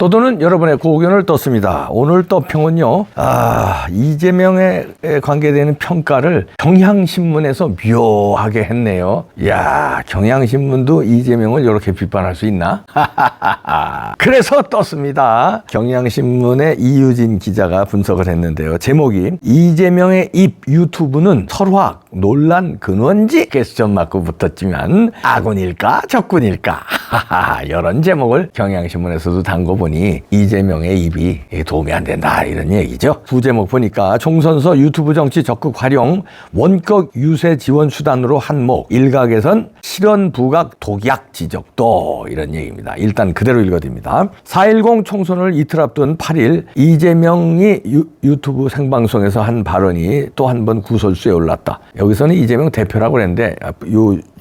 떠도는 여러분의 고견을 떴습니다. 오늘 떠평은요, 이재명에 관계되는 평가를 경향신문에서 묘하게 했네요. 이야, 경향신문도 이재명을 이렇게 비판할 수 있나? 그래서 떴습니다. 경향신문의 이유진 기자가 분석을 했는데요. 제목이 이재명의 입 유튜브는 설화 논란 근원지? 퀘스천 마크 붙었지만 아군일까 적군일까? 이런 제목을 경향신문에서도 담궈보니 이재명의 입이 도움이 안 된다 이런 얘기죠. 부제목 보니까 총선서 유튜브 정치 적극 활용 원격 유세 지원 수단으로 한몫 일각에선 실현 부각 독약 지적도 이런 얘기입니다. 일단 그대로 읽어드립니다. 4.10 총선을 이틀 앞둔 8일 이재명이 유튜브 생방송에서 한 발언이 또 한 번 구설수에 올랐다. 여기서는 이재명 대표라고 그랬는데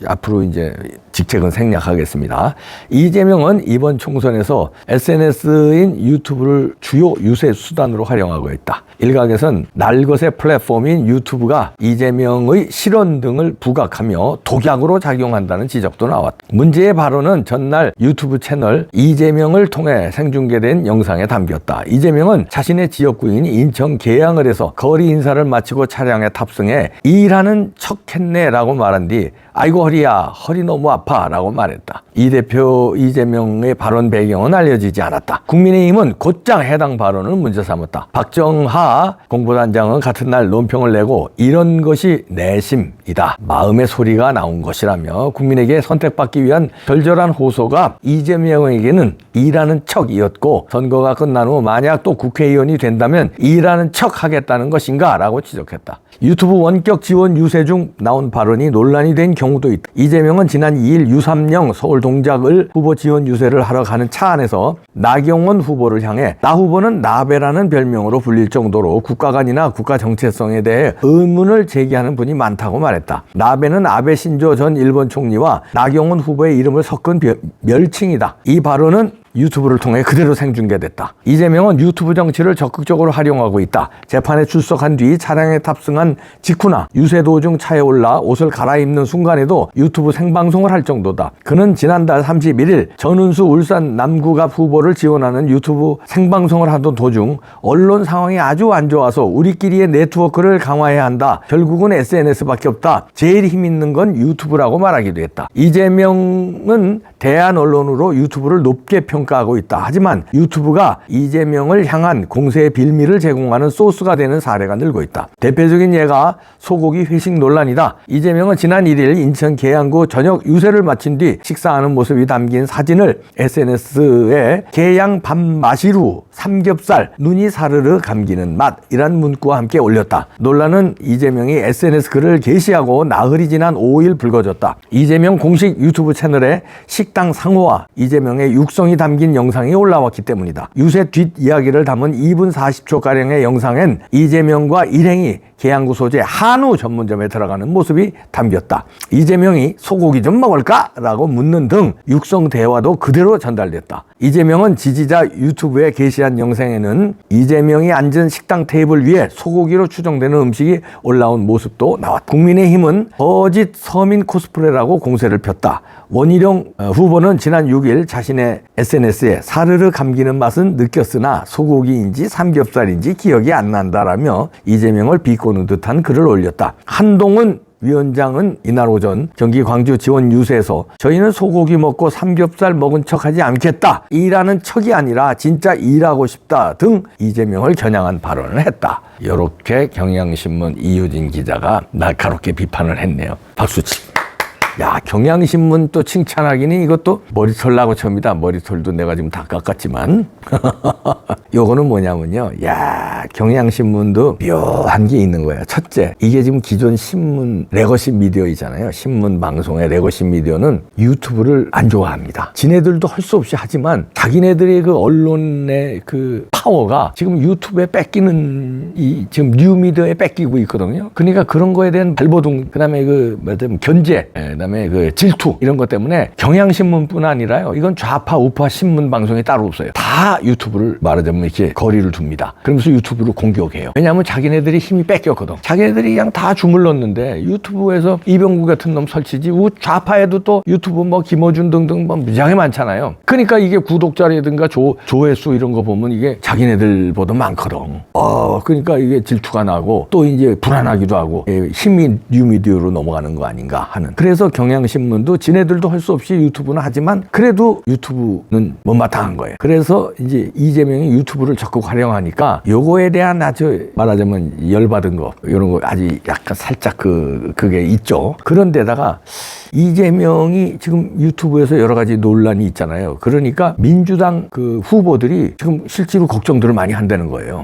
앞으로 이제 직책은 생략하겠습니다. 이재명은 이번 총선에서 SNS인 유튜브를 주요 유세 수단으로 활용하고 있다. 일각에선 날것의 플랫폼인 유튜브가 이재명의 실언 등을 부각하며 독약으로 작용한다는 지적도 나왔다. 문제의 발언은 전날 유튜브 채널 이재명을 통해 생중계된 영상에 담겼다. 이재명은 자신의 지역구인 인천 계양을 해서 거리 인사를 마치고 차량에 탑승해 일하는 척했네라고 말한 뒤 아이고 허리야 허리 너무 아파 라고 말했다. 이 대표 이재명의 발언 배경은 알려지지 않았다. 국민의힘은 곧장 해당 발언을 문제 삼았다. 박정하 공보단장은 같은 날 논평을 내고 이런 것이 내심이다. 마음의 소리가 나온 것이라며 국민에게 선택받기 위한 절절한 호소가 이재명에게는 일하는 척이었고 선거가 끝난 후 만약 또 국회의원이 된다면 일하는 척 하겠다는 것인가 라고 지적했다. 유튜브 원격 지원 유세 중 나온 발언이 논란이 된 경우도 있다. 이재명은 지난 2일 유삼영 서울 동작을 후보 지원 유세를 하러 가는 차 안에서 나경원 후보를 향해 나 후보는 나베라는 별명으로 불릴 정도로 국가관이나 국가 정체성에 대해 의문을 제기하는 분이 많다고 말했다. 나베는 아베 신조 전 일본 총리와 나경원 후보의 이름을 섞은 멸칭이다. 이 발언은 유튜브를 통해 그대로 생중계됐다. 이재명은 유튜브 정치를 적극적으로 활용하고 있다. 재판에 출석한 뒤 차량에 탑승한 직후나 유세 도중 차에 올라 옷을 갈아입는 순간에도 유튜브 생방송을 할 정도다. 그는 지난달 31일 전운수 울산 남구갑 후보를 지원하는 유튜브 생방송을 하던 도중 언론 상황이 아주 안 좋아서 우리끼리의 네트워크를 강화해야 한다. 결국은 SNS밖에 없다. 제일 힘 있는 건 유튜브라고 말하기도 했다. 이재명은 대한 언론으로 유튜브를 높게 평가하고 있다. 하지만 유튜브가 이재명을 향한 공세의 빌미를 제공하는 소스가 되는 사례가 늘고 있다. 대표적인 예가 소고기 회식 논란이다. 이재명은 지난 1일 인천 계양구 저녁 유세를 마친 뒤 식사하는 모습이 담긴 사진을 SNS에 계양 밥마시루 삼겹살 눈이 사르르 감기는 맛이란 문구와 함께 올렸다. 논란은 이재명이 SNS 글을 게시하고 나흘이 지난 5일 불거졌다. 이재명 공식 유튜브 채널에 식당 상호와 이재명의 육성이 담긴 영상이 올라왔기 때문이다. 유세 뒷이야기를 담은 2분 40초가량의 영상엔 이재명과 일행이 계양구 소재 한우 전문점에 들어가는 모습이 담겼다. 이재명이 소고기 좀 먹을까? 라고 묻는 등 육성 대화도 그대로 전달됐다. 이재명은 지지자 유튜브에 게시한 영상에는 이재명이 앉은 식당 테이블 위에 소고기로 추정되는 음식이 올라온 모습도 나왔다. 국민의힘은 거짓 서민 코스프레라고 공세를 폈다. 원희룡 후보는 지난 6일 자신의 SNS에 사르르 감기는 맛은 느꼈으나 소고기인지 삼겹살인지 기억이 안 난다라며 이재명을 비꼬는 듯한 글을 올렸다. 한동훈 위원장은 이날 오전 경기 광주 지원 유세에서 저희는 소고기 먹고 삼겹살 먹은 척하지 않겠다. 일하는 척이 아니라 진짜 일하고 싶다 등 이재명을 겨냥한 발언을 했다. 이렇게 경향신문 이유진 기자가 날카롭게 비판을 했네요. 박수치. 야, 경향신문 또 칭찬하기는 이것도 머리털 나고 칩니다. 머리털도 내가 지금 다 깎았지만. 요거는 뭐냐면요. 야, 경향신문도 묘한 게 있는 거야. 첫째, 이게 지금 기존 신문, 레거시 미디어이잖아요. 신문 방송의 레거시 미디어는 유튜브를 안 좋아합니다. 지네들도 할 수 없이 하지만 자기네들의 그 언론의 그 파워가 지금 유튜브에 뺏기는 지금 뉴미디어에 뺏기고 있거든요. 그러니까 그런 거에 대한 발버둥, 그 다음에 견제, 그다음에 그 질투 이런 것 때문에 경향신문뿐 아니라요. 이건 좌파 우파 신문 방송이 따로 없어요. 다 유튜브를 말하자면 이렇게 거리를 둡니다. 그러면서 유튜브를 공격해요. 왜냐하면 자기네들이 힘이 뺏겼거든. 자기네들이 그냥 다 주물렀는데 유튜브에서 이병구 같은 놈 설치지 좌파에도 또 유튜브 뭐 김어준 등등 뭐 무지하게 많잖아요. 그러니까 이게 구독자라든가 조회수 이런 거 보면 이게 자기네들보다 많거든. 그러니까 이게 질투가 나고 또 이제 불안하기도 하고 힘이 뉴미디어로 넘어가는 거 아닌가 하는. 그래서 경향신문도 지네들도 할 수 없이 유튜브는 하지만 그래도 유튜브는 못마땅한 거예요. 그래서 이제 이재명이 유튜브를 적극 활용하니까 요거에 대한 아주 말하자면 열받은 거 이런 거 아직 약간 살짝 그게 있죠. 그런데다가 이재명이 지금 유튜브에서 여러 가지 논란이 있잖아요. 그러니까 민주당 그 후보들이 지금 실제로 걱정들을 많이 한다는 거예요.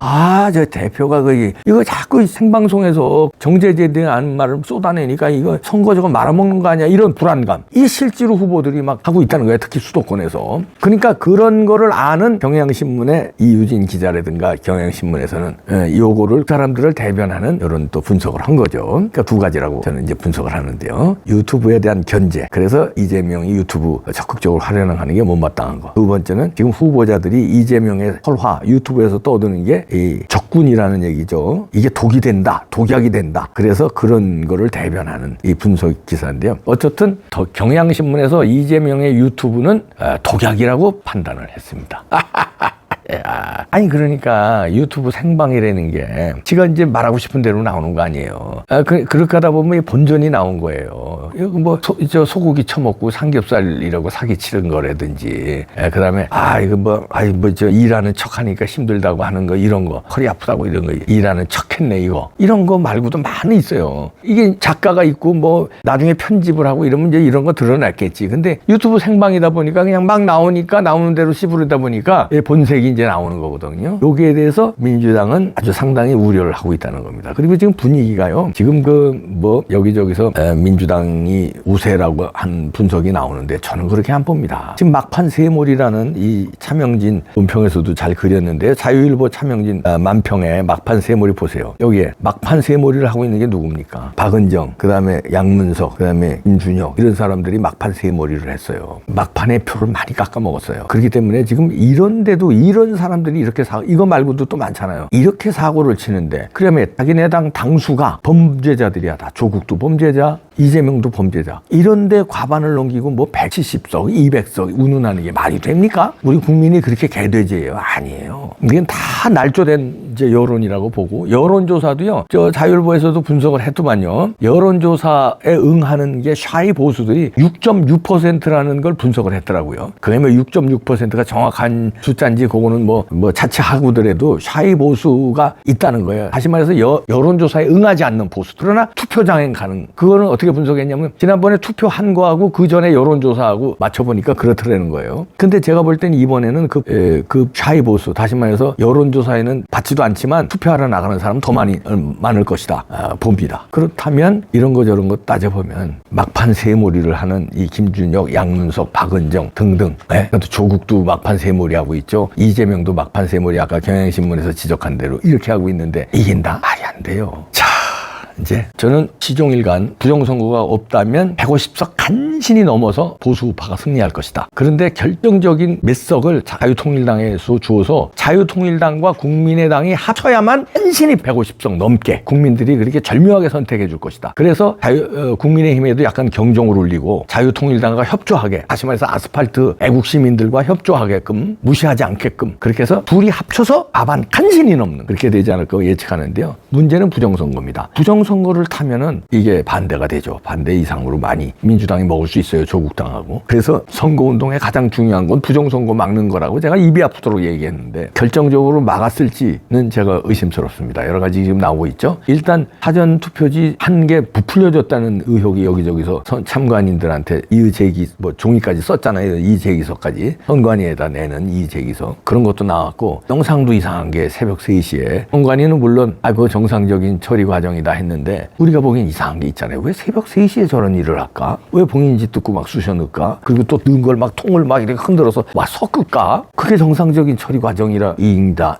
저 대표가 이거 자꾸 생방송에서 정제제에 대한 말을 쏟아내니까 이거 선거 저거 말아먹는 거 아니야 이런 불안감. 이 실제로 후보들이 막 하고 있다는 거예요. 특히 수도권에서. 그러니까 그런 거를 아는 경향신문의 이유진 기자라든가 경향신문에서는 요거를 사람들을 대변하는 이런 또 분석을 한 거죠. 그러니까 두 가지라고 저는 이제 분석을 하는데요. 유튜브에 대한 견제. 그래서 이재명이 유튜브 적극적으로 활용하는 게 못마땅한 거. 두 번째는 지금 후보자들이 이재명의 설화 유튜브에서 떠드는 게 이 적군이라는 얘기죠. 이게 독이 된다. 독약이 된다. 그래서 그런 거를 대변하는 이 분석 기사인데요. 어쨌든 경향신문에서 이재명의 유튜브는 독약이라고 판단을 했습니다. 아니 그러니까 유튜브 생방이라는 게 지가 이제 말하고 싶은 대로 나오는 거 아니에요. 그렇게 하다 보면 본전이 나온 거예요. 이거 뭐 소고기 처먹고 삼겹살이라고 사기치는 거라든지 그다음에 이거 저 일하는 척하니까 힘들다고 하는 거 이런 거 허리 아프다고 이런 거 일하는 척했네 이런 거 말고도 많이 있어요. 이게 작가가 있고 뭐 나중에 편집을 하고 이러면 이제 이런 거 드러났겠지. 근데 유튜브 생방이다 보니까 그냥 막 나오니까 나오는 대로 씹으려다 보니까 본색이 이제 나오는 거거든요. 여기에 대해서 민주당은 아주 상당히 우려를 하고 있다는 겁니다. 그리고 지금 분위기가요. 지금 여기저기서 민주당이 우세라고 한 분석이 나오는데 저는 그렇게 안 봅니다. 지금 막판 세몰이라는 이 차명진 논평에서도 잘 그렸는데 자유일보 차명진 만평에 막판 세몰이 보세요. 여기에 막판 세몰이를 하고 있는 게 누굽니까? 박은정, 그다음에 양문석, 그다음에 김준혁 이런 사람들이 막판 세몰이를 했어요. 막판에 표를 많이 깎아 먹었어요. 그렇기 때문에 지금 이런데도 이런 사람들이 이렇게 이거 말고도 또 많잖아요. 이렇게 사고를 치는데 그러면 자기네 당 당수가 범죄자들이야. 다 조국도 범죄자, 이재명도 범죄자. 이런데 과반을 넘기고 뭐 170석, 200석 운운하는 게 말이 됩니까? 우리 국민이 그렇게 개돼지예요? 아니에요. 이건 다 날조된 이제 여론이라고 보고 여론조사도요. 저 자유일보에서도 분석을 했더만요. 여론조사에 응하는 게 샤이 보수들이 6.6%라는 걸 분석을 했더라고요. 그러면 6.6%가 정확한 숫자인지 그거는 뭐 자체하고더라도 샤이 보수가 있다는 거예요. 다시 말해서 여론조사에 응하지 않는 보수. 그러나 투표장에 가는 그거는 어떻게 분석했냐면 지난번에 투표한 거하고 그 전에 여론조사하고 맞춰보니까 그렇더라는 거예요. 근데 제가 볼 때는 이번에는 그 샤이 보수 다시 말해서 여론조사에는 받지도 않지만 투표하러 나가는 사람은 더 많을 것이다 봅니다. 그렇다면 이런 거 저런 거 따져보면 막판 세몰이를 하는 이 김준혁, 양문석, 박은정 등등 또 조국도 막판 세몰이 하고 있죠. 이재명도 막판 세몰이 아까 경향신문에서 지적한 대로 이렇게 하고 있는데 이긴다? 말이 안 돼요. 자, 이제 저는 시종일관 부정선거가 없다면 150석 간신히 넘어서 보수우파가 승리할 것이다. 그런데 결정적인 몇 석을 자유통일당에서 주어서 자유통일당과 국민의당이 합쳐야만 간신히 150석 넘게 국민들이 그렇게 절묘하게 선택해 줄 것이다. 그래서 국민의힘에도 약간 경종을 울리고 자유통일당과 협조하게 다시 말해서 아스팔트 애국시민들과 협조하게끔 무시하지 않게끔 그렇게 해서 둘이 합쳐서 과반 간신히 넘는 그렇게 되지 않을까 예측하는데요. 문제는 부정선거입니다. 부정선거를 타면은 이게 반대가 되죠. 반대 이상으로 많이 민주당이 먹을 수 있어요. 조국당하고. 그래서 선거운동의 가장 중요한 건 부정선거 막는 거라고 제가 입이 아프도록 얘기했는데 결정적으로 막았을지는 제가 의심스럽습니다. 여러 가지 지금 나오고 있죠. 일단 사전투표지 한 개 부풀려졌다는 의혹이 여기저기서 참관인들한테 이의제기 종이까지 썼잖아요. 이의제기서까지 선관위에다 내는 이의제기서 그런 것도 나왔고 영상도 이상한 게 새벽 3시에 선관위는 물론 그거 정상적인 처리 과정이다 했는데 우리가 보기엔 이상한 게 있잖아요. 왜 새벽 3시에 저런 일을 할까? 왜 왜 봉인지 뜯고 막 쑤셔 넣을까? 그리고 또 넣은 걸 막 통을 막 이렇게 흔들어서 막 섞을까? 그게 정상적인 처리 과정이라 인가?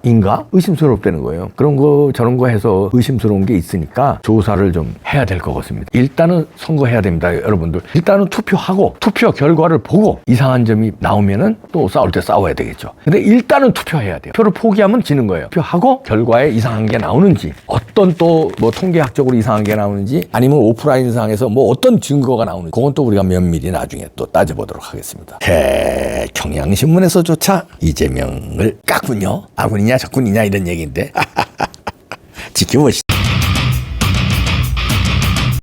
의심스럽다는 거예요. 그런 거 저런 거 해서 의심스러운 게 있으니까 조사를 좀 해야 될 것 같습니다. 일단은 선거해야 됩니다, 여러분들. 일단은 투표하고 투표 결과를 보고 이상한 점이 나오면은 또 싸울 때 싸워야 되겠죠. 근데 일단은 투표해야 돼요. 표를 포기하면 지는 거예요. 투표하고 결과에 이상한 게 나오는지, 어떤 또 뭐 통계학적으로 이상한 게 나오는지, 아니면 오프라인상에서 뭐 어떤 증거가 나오는지, 그건 또 우리가 면밀히 나중에 또 따져보도록 하겠습니다. 경향신문에서조차 이재명을 깍군요. 아군이냐 적군이냐 이런 얘기인데 지켜보시죠.